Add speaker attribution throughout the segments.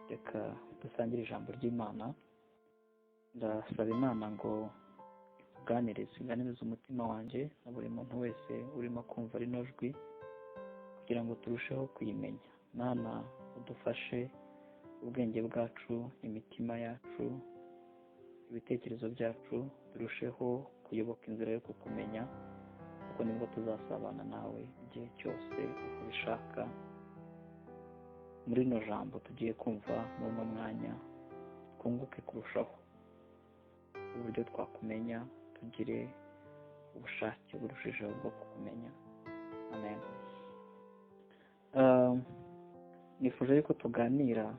Speaker 1: reka dusangire ijambo ry'Imana. Ndasaba Imana ngo iganirize umutima wanjye na buri muntu wese urimo kumva rino jwi, kugira ngo turusheho kuyimenya. Mana, udufashe ubwenge bwacu, imitima yacu, ibitekerezo byacu birusheho kuyoboka inzira yo kukumenya, kuko nibwo tuzasabana nawe igihe cyose uko ubishaka. Muri rino jambo tugiye kumva muri uno mwanya, twunguke kurushaho uburyo twakumenya, tugire ubushake burushijeho bwo kukumenya. Amen. Nifuje yuko tuganira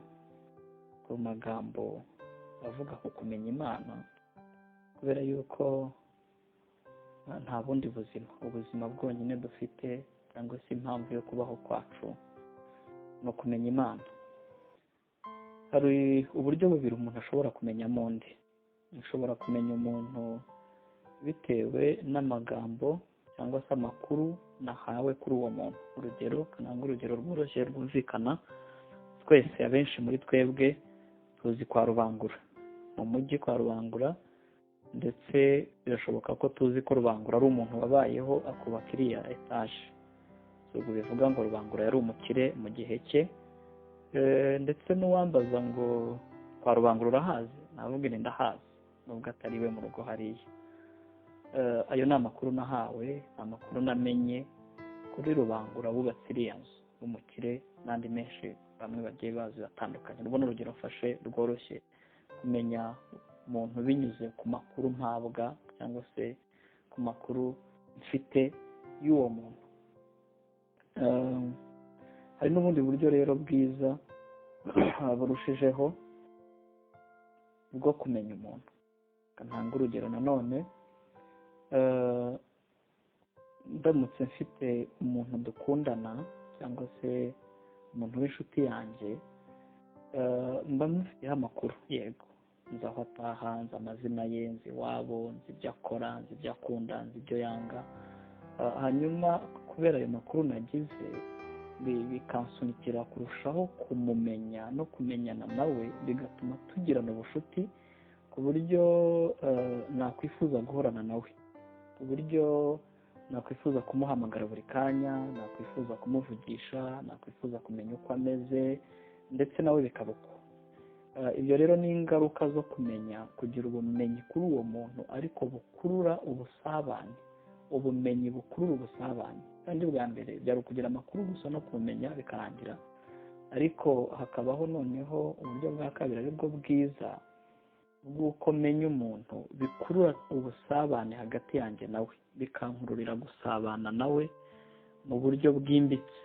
Speaker 1: ku magambo avuga ku kumenya Imana, kubera yuko nta bundi ubuzima bwonyine dufite, cyangwa se impamvu yo kubaho kwacu no kumenya Imana. Hari uburyo bubiri umuntu ashobora kumenyamo undi. Ushobora kumenya umuntu bitewe n'amagambo cyangwa se amakuru nahawe kuri uwo muntu. Urugero rworoshye rwumvikana, twese abenshi muri twebwe tuzi kwa Rubangura, mu mujyi kwa Rubangura, ndetse birashoboka ko tuzi ko Rubangura ari umuntu wabayeho akubaka iriya etaje. Ubwo bivuga ngo Rubangura yari umukire mu gihe cye, ndetse n'uwambaza ngo kwa Rubangura urahazi, navuga ni ndahazi, nubwo atari we mu rugo hariya. Ayo ni amakuru nahawe, amakuru namenye kuri Rubangura wubatse iriya nzu w'umukire, n'andi menshi bamwe bagiye bazi batandukanye. Urwo ni urugero mfashe rworoshye kumenya umuntu binyuze ku makuru mpabwa, cyangwa se ku makuru mfite y'uwo muntu. Hari n'ubundi buryo rero bwiza burushijeho bwo kumenya umuntu. Ntanga urugero nanone, ndamutse mfite umuntu dukundana, cyangwa se umuntu w'inshuti yanjye, mba mufiteho amakuru. Yego, nzi aho ataha, nzi amazina ye, nzi iwabo, nzi ibyo akora, nzi ibyo akunda, nzi ibyo yanga. Hanyuma kubera ayo makuru nagize, bikansunikira kurushaho kumumenya no kumenyana nawe, bigatuma tugirana ubucuti ku buryo nakwifuza guhorana nawe, ku buryo nakwifuza kumuhamagara buri kanya, nakwifuza kumuvugisha, nakwifuza kumenya uko ameze, ndetse nawe bikaba uko. Ibyo rero ni ingaruka zo kumenya, kugira ubumenyi kuri uwo muntu, ariko bukurura ubusabane. Ubumenyi bukurura ubusabane. Kandi bwa mbere byari ukugira amakuru gusa no kumenya bikarangira, ariko hakabaho noneho uburyo bwa kabiri ari bwo bwiza, bw'uko menya umuntu bikurura ubusabane hagati yanjye nawe, bikankururira gusabana nawe mu buryo bwimbitse,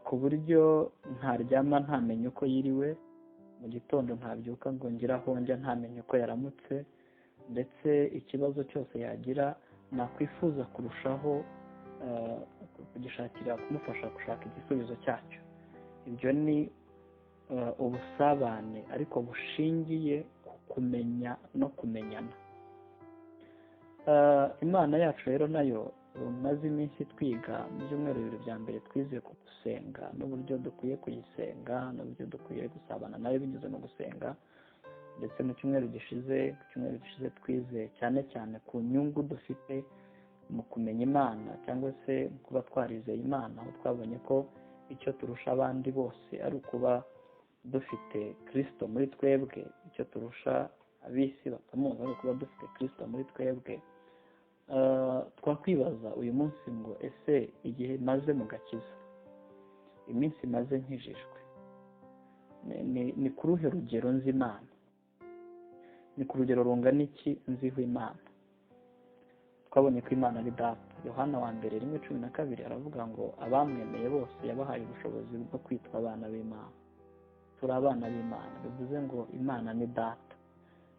Speaker 1: ku buryo ntaryama ntamenye uko yiriwe, mu gitondo ntabyuka ngo ngire aho njya ntamenye uko yaramutse, ndetse ikibazo cyose yagira nakwifuza kurushaho kumufasha gushaka igisubizo cyacyo. Ibyo ni ubusabane, ariko bushingiye ku kumenya no kumenyana. Imana yacu rero nayo maze iminsi twiga mu byumweru bibiri bya mbere, twize ku gusenga n'uburyo dukwiye kuyisenga, n'uburyo dukwiye gusabana nayo binyuze mu gusenga. Ndetse mu cyumweru gishize twize cyane cyane ku nyungu dufite mu kumenya Imana, cyangwa se kuba twarizeye Imana, aho twabonye ko icyo turusha abandi bose ari ukuba dufite Kristo muri twebwe. Icyo turusha ab'isi batamuzi ari ukuba dufite Kristo muri twebwe. Twakwibaza uyu munsi ngo ese igihe maze mu gakiza, iminsi maze nkijijwe, ni ku ruhe rugero nzi Imana? Ni ku rugero rungana iki nziho Imana? Twabonye ko Imana ari Data. Yohana wa mbere 1:12 aravuga ngo abamwemeye bose yabahaye ubushobozi bwo kwitwa abana b'Imana. Turi abana b'Imana, bivuze ngo Imana ni Data.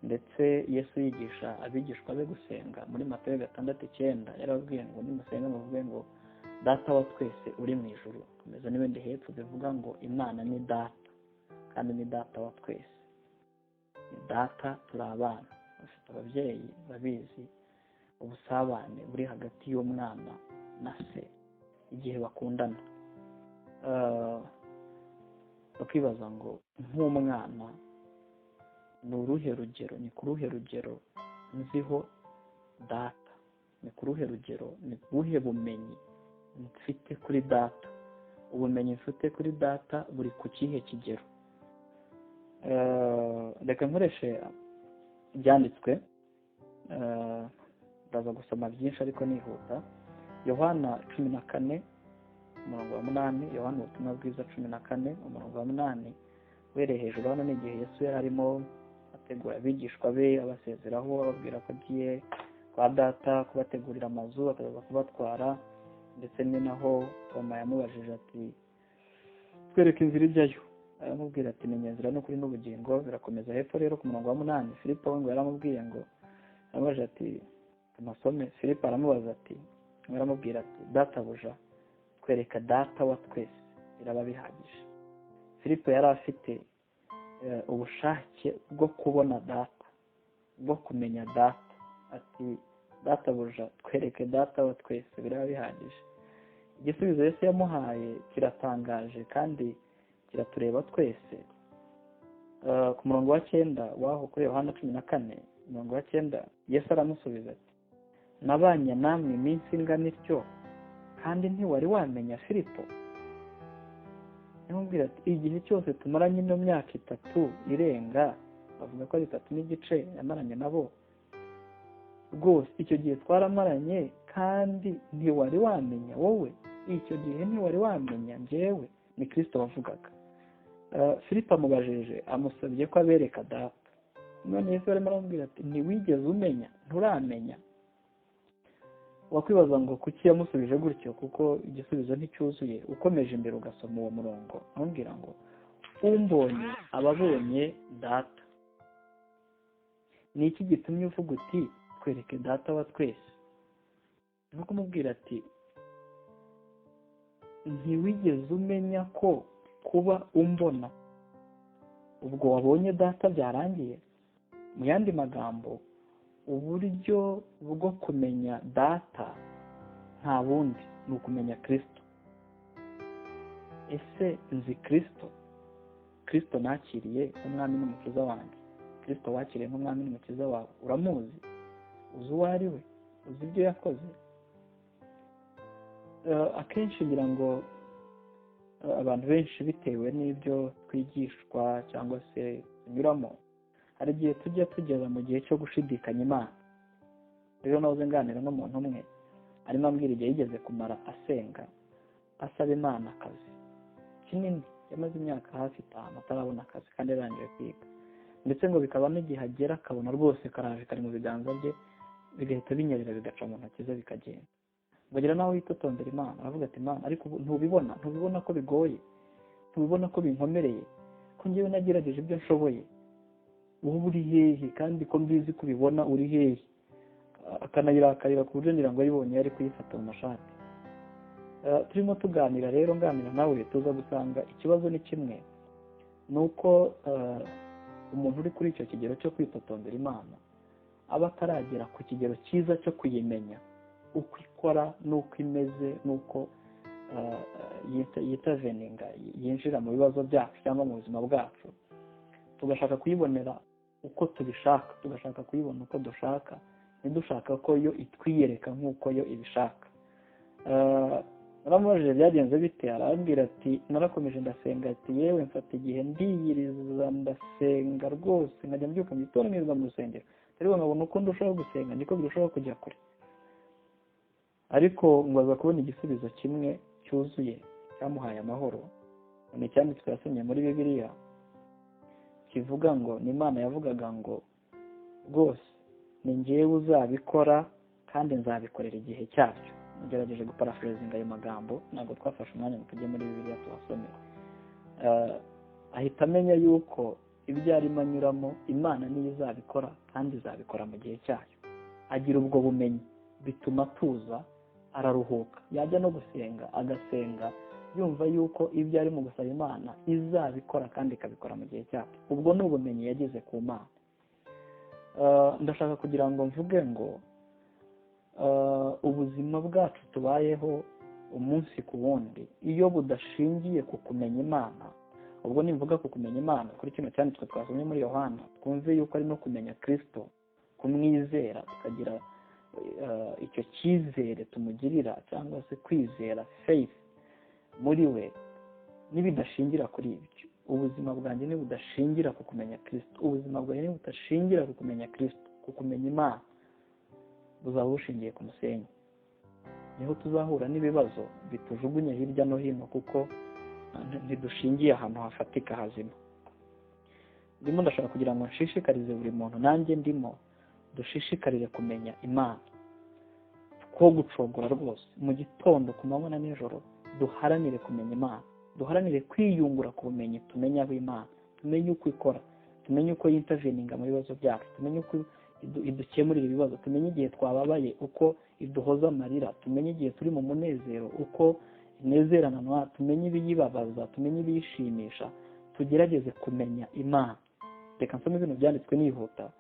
Speaker 1: Ndetse Yesu yigisha abigishwa be gusenga muri Matayo 6:9, yarababwiye ngo nimusenga muvuge ngo Data wa twese uri mu ijuru. Komeza n'ibindi hepfo bivuga ngo Imana ni Data, kandi ni Data wa twese. Ni Data, turi abana, bafite ababyeyi babizi ubusabane buri hagati y'umwana na se igihe bakundana. bakibaza ngo nk'umwana ni uruhe rugero, ni ku ruhe rugero nziho data, ni ku ruhe rugero, ni ubuhe bumenyi mfite kuri data, ubumenyi mfite kuri data buri ku kihe kigero. Reka nkoreshe ibyanditswe, ndaza gusoma byinshi ariko nihuta. Yohana 14 umurongo wa 8, Yohana ubutumwa bwiza 14 umurongo wa 8, uhereye hejuru hano ni igihe Yesu yari arimo ategura abigishwa be, abasezeraho, ababwira ko agiye kwa data kubategurira amazu akaza kubatwara, ndetse ni naho Toma yamubajije ati twereke inzira ijyayo, aramubwira ati ni inzira n'ukuri n'ubugingo. Birakomeza hepfo rero ku murongo wa 8, Filipo we ngo yaramubwiye ngo, aramubajije ati amasome, Filipo aramubaza ati, aramubwira ati databuja twereka data wa twese biraba bihagije. Filipo yari afite ubushake bwo kubona data, bwo kumenya data, ati databuja twereke data wa twese biraba bihagije. Igisubizo Yesu yamuhaye kiratangaje kandi kiratureba twese. Ku murongo wa 9 waho kuri Yohana 14 umurongo wa 9, Yesu aramusubiza ati nabanye namwe iminsi ingana ityo kandi ntiwari wamenya Filipo? Yamubwira ati igihe cyose tumaranye ino myaka 3 irenga, bavuga ko ari 3 n'igice yamaranye nabo, rwose icyo gihe twaramaranye kandi ntiwari wamenya wowe, icyo gihe ntiwari wamenya njyewe. Ni Kristo wavugaga. Filipo amubajije, amusabye ko abereka data. None Yesu arimo aramubwira ati ntiwigeze umenya, nturamenya. Wakwibaza ngo kuki yamusubije gutyo, kuko igisubizo nticyuzuye. Ukomeje imbere ugasoma uwo murongo, amubwira ngo umbonye ababonye data. Ni iki gitumye uvuga uti twereke data wa twese? Ni kumubwira ati ntiwigeze umenya ko kuba umbona ubwo wabonye data byarangiye? Mu yandi magambo, uburyo bwo kumenya data nta bundi ni ukumenya Kristo. Ese nzi Kristo? Kristo nakiriye nk'umwami n'umukiza wanjye. Kristo wakiriye nk'umwami n'umukiza wawe, uramuzi? Uzi uwo ari we? Uzi ibyo yakoze? Akenshi ngira ngo abantu benshi bitewe n'ibyo twigishwa cyangwa se tunyuramo, hari igihe tujya tugeza mu gihe cyo gushidikanya Imana. Rero nahoze nganira n'umuntu umwe, arimo ambwira igihe yigeze kumara asenga asaba Imana akazi kinini, yamaze imyaka hafi 5 atarabona akazi kandi yarangije kwiga, ndetse ngo bikaba n'igihe agera akabona rwose karaje kari mu biganza bye, bigahita binyerera bigaca mu ntoki ze bikagenda. Bagira naho yitotombera Imana, aravuga ati Imana ariko ntubibona ko bigoye, ntubibona ko binkomereye, ko njyewe nagerageje ibyo nshoboye, wowe uri hehe kandi ko mbizi kubibona uri hehe? Akanayirakarira ku buryo ngira ngo yibonye yari kuyifata mu mashati. Turimo tuganira rero, nganira nawe tuza gusanga ikibazo ni kimwe, nuko umuntu uri kuri icyo kigero cyo kwitotombera Imana aba ataragera ku kigero cyiza cyo kuyimenya uko ikora n'uko imeze, n'uko yitaveninga yinjira mu bibazo byacu cyangwa mu buzima bwacu, tugashaka kuyibonera uko tubishaka, tugashaka kuyibona uko dushaka, ntidushaka ko yo itwiyereka nk'uko yo ibishaka. Naramubajije byagenze bite, arambwira ati narakomeje ndasenga, ati yewe mfata igihe ndiyiriza ndasenga rwose, nkajya mbyuka mu gitondo nkirirwa mu rusengero, ariko nkabona uko ndushaho gusenga niko birushaho kujya kure. Ariko ngwaza kubona igisubizo kimwe cyuzuye cyamuhaye amahoro. Ni icyanditswe yasomye muri Bibiliya kivuga ngo, ni Imana yavugaga ngo rwose ni njyewe uzabikora kandi nzabikorera igihe cyacyo. Ngerageje guparaphrasing ayo magambo, ntabwo twafashe umwanya ngo tujye muri Bibiliya tuhasomere. Ahita amenya yuko ibyo arimo anyuramo Imana niyo izabikora kandi izabikora mu gihe cyayo. Agira ubwo bumenyi, bituma tuza, araruhuka, yajya no gusenga agasenga yumva yuko ibyo ari mu gusaba Imana izabikora kandi ikabikora mu gihe cyayo. Ubwo ni ubumenyi yagize ku Mana. Ndashaka kugira ngo mvuge ngo ubuzima bwacu tubayeho umunsi ku wundi, iyo budashingiye ku kumenya Imana, ubwo nimvuga ku kumenya Imana kuri kino cyanditswe twasomye muri Yohana, twumve yuko ari no kumenya Kristo, kumwizera, tukagira icyo cyizere tumugirira cyangwa se kwizera, faith muri we, nibidashingira kuri ibyo. Ubuzima bwanjye nibudashingira ku kumenya Kristo, ubuzima bwanjye nibudashingira ku kumenya Kristo, ku kumenya Imana, buzaba bushingiye ku musenyi. Niho tuzahura n'ibibazo bitujugunye hirya no hino, kuko ntidushingiye ahantu hafatika hazima. Ndimo ndashaka kugira ngo nshishikarize buri muntu, nanjye ndimo, dushishikarire kumenya Imana, ko gucogora rwose mu gitondo, ku manywa na nijoro, duharanire kumenya Imana, duharanire kwiyungura ku bumenyi, tumenye abo Imana, tumenye uko ikora, tumenye uko yinterveninga mu bibazo byacu, tumenye uko idukemurira ibibazo, tumenye igihe twababaye uko iduhoza amarira, tumenye igihe turi mu munezero uko inezerana na, tumenye ibiyibabaza, tumenye ibiyishimisha, tugerageze kumenya Imana. Reka nsome ibintu byanditswe nihuta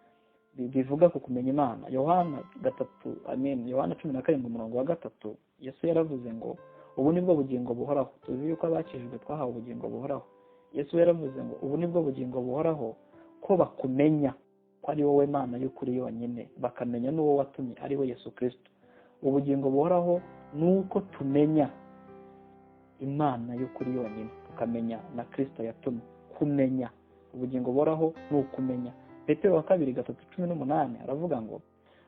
Speaker 1: bivuga ku kumenya Imana. Yohana 17:3, Yesu yaravuze ngo ubu nibwo bugingo buhoraho. Tuzi yuko abakijijwe twahawe ubugingo buhoraho. Yesu yaravuze ngo ubu nibwo bugingo buhoraho, ko bakumenya ko ari wowe Mana y'ukuri yonyine, bakamenya n'uwo watumye ari we Yesu Kristo. Ubugingo buhoraho nuko tumenya Imana y'ukuri yonyine, tukamenya na Kristo yatumye. Kumenya ubugingo buhoraho ni ukumenya. Petero wa 2:18 aravuga ngo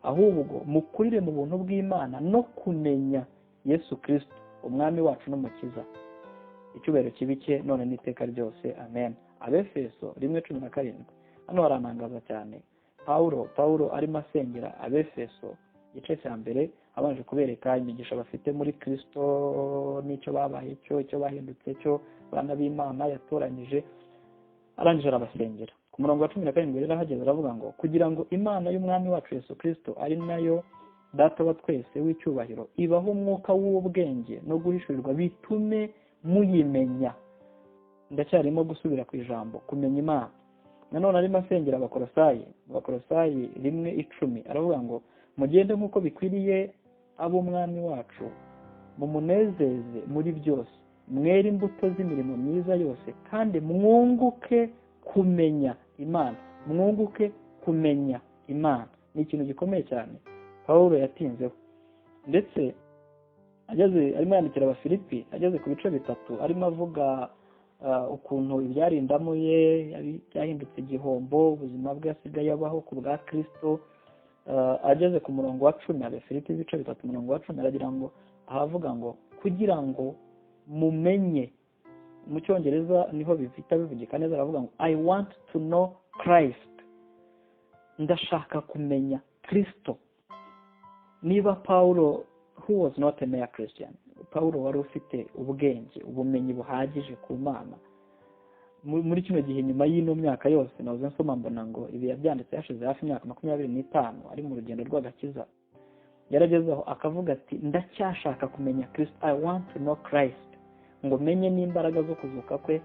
Speaker 1: ahubwo mukurire mu buntu bw'Imana no kumenya Yesu Kristo umwami wacu n'umukiza, icyubahiro kibike none n'iteka ryose, amen. Abefeso 1:17, hano haranangaza cyane. Paulo arimo asengera Abefeso, igice cya mbere, abanje kubereka imigisha bafite muri Kristo, n'icyo babaye cyo, icyo bahindutse cyo, bana b'Imana yatoranyije, arangije arabasengera. Ku murongo wa 17 rero hageze aravuga ngo kugira ngo Imana y'umwami wacu Yesu Kristo, ari nayo Data wa twese w'icyubahiro, ibaho umwuka w'ubwenge no guhishurirwa, bitume muyimenya. Ndacyarimo gusubira ku ijambo kumenya Imana. Nanone arimo asengera Abakolosayi 1:10, aravuga ngo mugende nk'uko bikwiriye ab'umwami wacu, mumunezeze muri byose, mwere imbuto z'imirimo myiza yose, kandi mwunguke kumenya Imana. Mwunguke kumenya Imana ni ikintu gikomeye cyane Paulo yatinzeho. Ndetse arimo yandikira Abafilipi, ageze ku bice 3, arimo avuga ukuntu ibyarindamo ye byahindutse igihombo, ubuzima bwe asigaye abaho ku bwa Kristo. Ageze ku murongo wa 10, Abafilipi 3 umurongo wa 10, aragira ngo ahavuga ngo kugira ngo mumenye, mu cyongereza niho bifita bivugika neza, aravuga ngo I want to know Christ, ndashaka kumenya Kristo. Niba Paulo, who was not a mere Christian, Paulo wari ufite ubwenge, ubumenyi buhagije ku Mana, muri kino gihe nyuma y'ino myaka yose navuze nsoma mbona ngo ibi yabyanditse yashize hafi imyaka 25 ari mu rugendo rw'agakiza, yaragezeho akavuga ati ndacyashaka kumenya Kristo, I want to know Christ, ngo menye n'imbaraga zo kuzuka kwe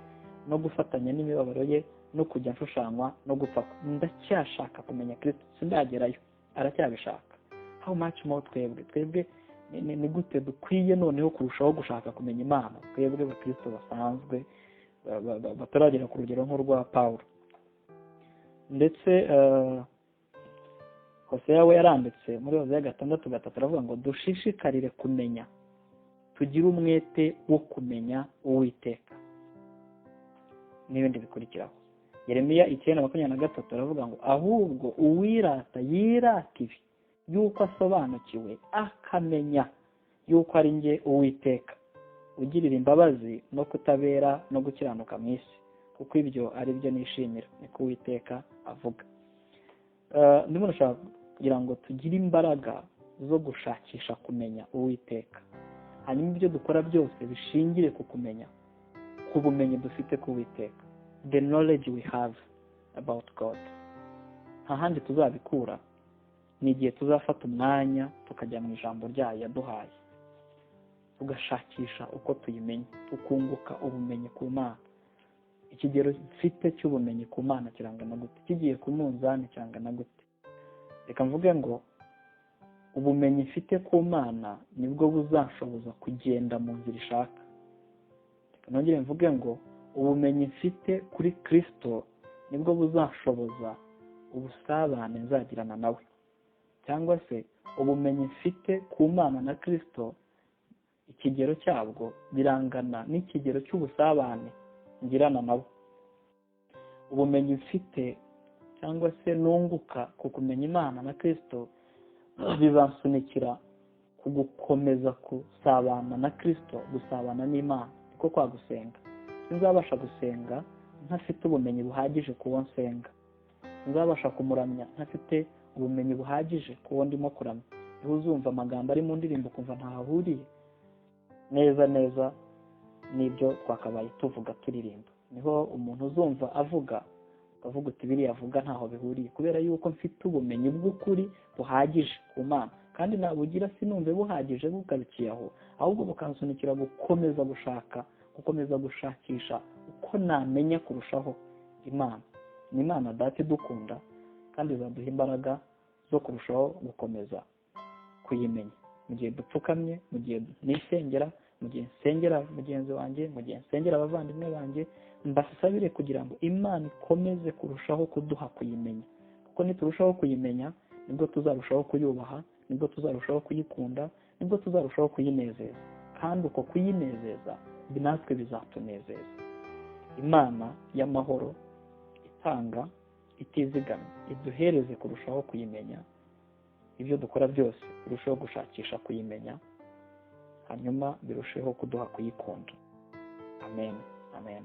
Speaker 1: no gufatanya n'imibabaro ye no kujya nshushanywa no gupfa. Ndacyashaka kumenya Kristo, sindagerayo, aracyabishaka. How much more twebwe ni gute dukwiye noneho kurushaho gushaka kumenya Imana, twebwe bakristo basanzwe bataragera ku rugero nk'urwa Paulo. Ndetse Hosea we yaranditse muri Hosea 6:3 aravuga ngo dushishikarire kumenya, tugire umwete wo kumenya Uwiteka n'ibindi bikurikiraho. Yeremiya 9:23 aravuga ngo ahubwo uwirata yirata ibi, yuko asobanukiwe akamenya yuko ari njye Uwiteka, ugirira imbabazi no kutabera no gukiranuka mu isi, kuko ibyo ari byo nishimira, niko Uwiteka avuga. Ndimo nashaka kugira ngo tugire imbaraga zo gushakisha kumenya Uwiteka, hanyuma ibyo dukora byose bishingire ku kumenya, ku bumenyi dufite ku Uwiteka, the knowledge we have about God. Nta handi tuzabikura, ni igihe tuzafata umwanya tukajya mu ijambo ryayo yaduhaye, tugashakisha uko tuyimenya, tukunguka ubumenyi ku Mana. Ikigero mfite cy'ubumenyi ku Mana kirangana gute? Kigiye ku munzani kirangana gute? Reka mvuge ngo ubumenyi mfite ku Mana nibwo buzanshoboza kugenda mu nzira ishaka. Reka nongere mvuge ngo ubumenyi mfite kuri Kristo nibwo buzashoboza ubusabane nzagirana nawe, cyangwa se ubumenyi mfite ku Mana na Kristo ikigero cyabwo birangana n'ikigero cy'ubusabane ngirana nabo. Ubumenyi mfite cyangwa se nunguka ku kumenya Imana na Kristo bizansunikira ku gukomeza gusabana na Kristo, gusabana n'Imana. Niko kwa gusenga. Sinzabasha gusenga ntafite ubumenyi buhagije ku wo nsenga. Sinzabasha kumuramya ntafite ubumenyi buhagije ku wo ndimo kuramya. Niho uzumva amagambo ari mu ndirimbo kumva ntahahuriye neza neza n'ibyo twakabaye tuvuga turirimba. Niho umuntu uzumva avuga ukavuga uti biriya avuga ntaho bihuriye, kubera yuko mfite ubumenyi bw'ukuri buhagije ku Mana, kandi nabugira sinumve buhagije bugarukiye aho, ahubwo bukansunikira gukomeza gushaka, gukomeza gushakisha uko namenya kurushaho Imana. Ni Imana data idukunda kandi izaduha imbaraga zo kurushaho gukomeza kuyimenya. Mu gihe dupfukamye, mu gihe nisengera, mu gihe nsengera mugenzi wanjye, mu gihe nsengera abavandimwe banjye, mbasabire kugira ngo Imana ikomeze kurushaho kuduha kuyimenya, kuko niturushaho kuyimenya nibwo tuzarushaho kuyubaha, nibwo tuzarushaho kuyikunda, nibwo tuzarushaho kuyinezeza, kandi uko kuyinezeza natwe bizatunezeza. Imana y'amahoro itanga itizigamye iduhereze kurushaho kuyimenya, ibyo dukora byose turushaho gushakisha kuyimenya, hanyuma birusheho kuduha kuyikunda. Amen. Amen.